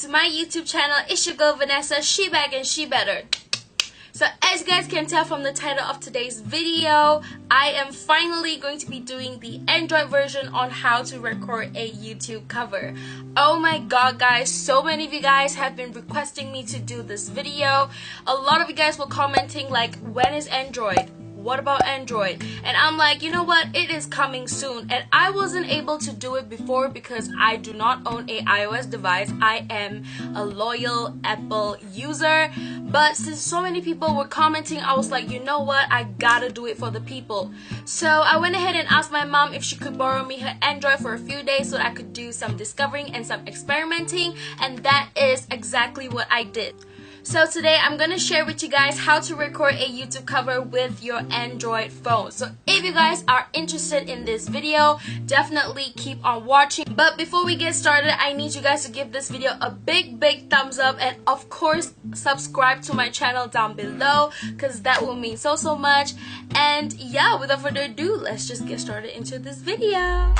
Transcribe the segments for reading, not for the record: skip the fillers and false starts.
to my YouTube channel. It's your girl Vanessa, she back and she better. So as you guys can tell from the title of today's video, I am finally going to be doing the Android version on how to record a YouTube cover. Oh my god guys, so many of you guys have been requesting me to do this video. A lot of you guys were commenting like, when is Android? What about Android? And I'm like, you know what, it is coming soon. And I wasn't able to do it before because I do not own a iOS device. I am a loyal Apple user, but since so many people were commenting, I was like, you know what, I gotta do it for the people. So I went ahead and asked my mom if she could borrow me her Android for a few days so that I could do some discovering and some experimenting, and that is exactly what I did. So today I'm going to share with you guys how to record a YouTube cover with your Android phone. So if you guys are interested in this video, definitely keep on watching. But before we get started, I need you guys to give this video a big thumbs up, and of course subscribe to my channel down below because that will mean so much. And yeah, without further ado, let's just get started into this video.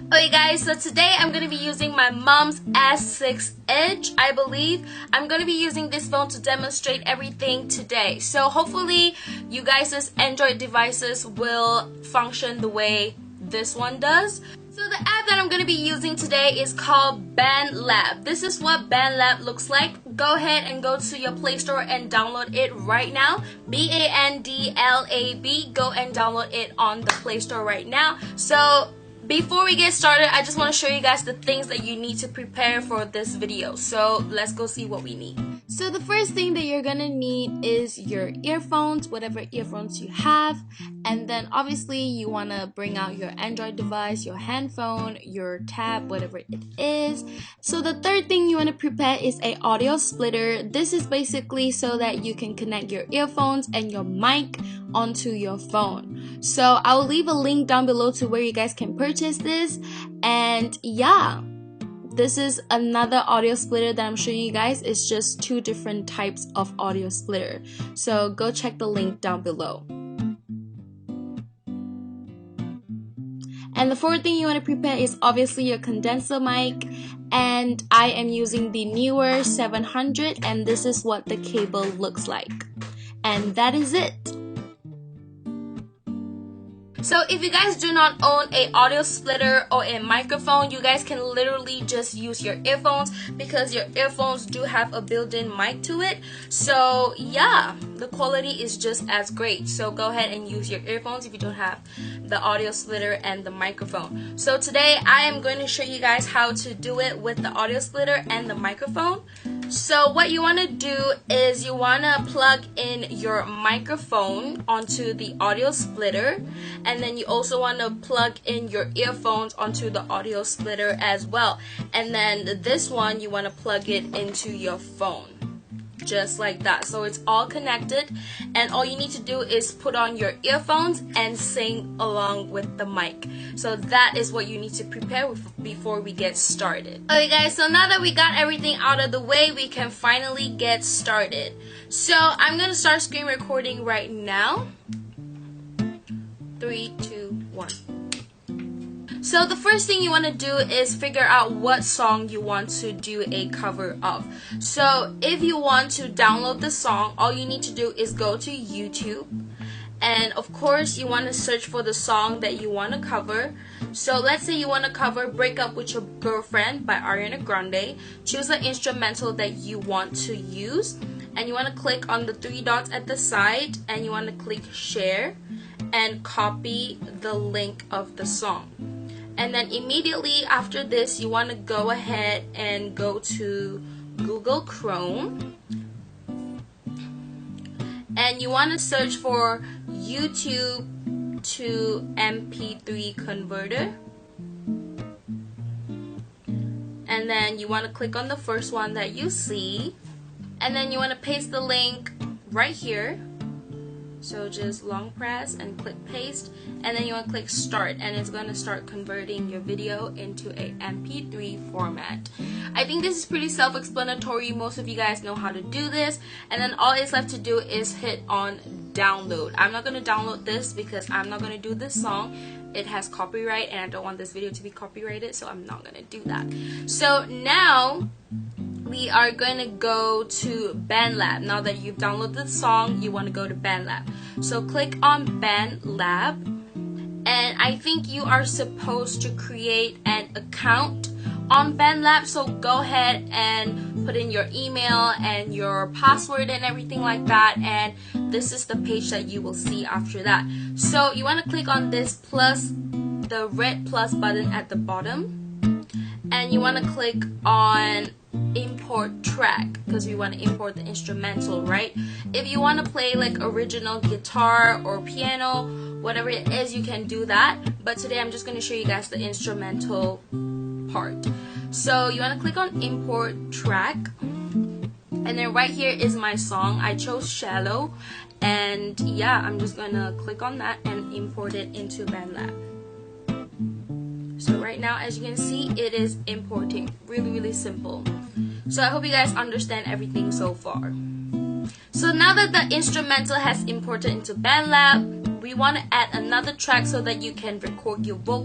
Okay guys, so today I'm going to be using my mom's S6 Edge, I believe. I'm going to be using this phone to demonstrate everything today. So hopefully you guys' Android devices will function the way this one does. So the app that I'm going to be using today is called BandLab. This is what BandLab looks like. Go ahead and go to your Play Store and download it right now. BandLab. Go and download it on the Play Store right now. So before we get started, I just want to show you guys the things that you need to prepare for this video. So let's go see what we need. So the first thing that you're gonna need is your earphones, whatever earphones you have, and then obviously you want to bring out your Android device, your handphone, your tab, whatever it is. So the third thing you want to prepare is a audio splitter. This is basically so that you can connect your earphones and your mic onto your phone. So I will leave a link down below to where you guys can purchase this. And yeah, this is another audio splitter that I'm showing you guys. It's just two different types of audio splitter. So go check the link down below. And the fourth thing you want to prepare is obviously your condenser mic. And I am using the newer 700, and this is what the cable looks like. And that is it. So if you guys do not own a audio splitter or a microphone, you guys can literally just use your earphones because your earphones do have a built-in mic to it. So yeah, the quality is just as great. So go ahead and use your earphones if you don't have the audio splitter and the microphone. So today I am going to show you guys how to do it with the audio splitter and the microphone. So what you want to do is you want to plug in your microphone onto the audio splitter, and then you also want to plug in your earphones onto the audio splitter as well. And then this one you want to plug it into your phone. Just like that. So it's all connected, and all you need to do is put on your earphones and sing along with the mic. So that is what you need to prepare before we get started. Okay guys, so now that we got everything out of the way, we can finally get started. So I'm gonna start screen recording right now. 3, 2, 1. So the first thing you want to do is figure out what song you want to do a cover of. So if you want to download the song, all you need to do is go to YouTube, and of course you want to search for the song that you want to cover. So let's say you want to cover Break Up With Your Girlfriend by Ariana Grande. Choose the instrumental that you want to use, and you want to click on the 3 dots at the side, and you want to click share and copy the link of the song. And then immediately after this, you want to go ahead and go to Google Chrome, and you want to search for YouTube to MP3 converter, and then you want to click on the first one that you see, and then you want to paste the link right here. So just long press and click paste, and then you want to click start, and it's going to start converting your video into a MP3 format. I think this is pretty self-explanatory. Most of you guys know how to do this, and then all it's left to do is hit on download. I'm not going to download this because I'm not going to do this song. It has copyright and I don't want this video to be copyrighted, so I'm not going to do that. So now we are going to go to BandLab. Now that you've downloaded the song, you want to go to BandLab. So click on BandLab, and I think you are supposed to create an account on BandLab. So go ahead and put in your email and your password and everything like that, and this is the page that you will see after that. So you want to click on this plus, the red plus button at the bottom, and you want to click on import track because we want to import the instrumental, right? If you want to play like original guitar or piano, whatever it is, you can do that, but today I'm just going to show you guys the instrumental part. So you want to click on import track, and then right here is my song. I chose Shallow, and yeah, I'm just gonna click on that and import it into BandLab. So right now, as you can see, it is importing. Really simple. So I hope you guys understand everything so far. So now that the instrumental has imported into BandLab, we want to add another track so that you can record your vocal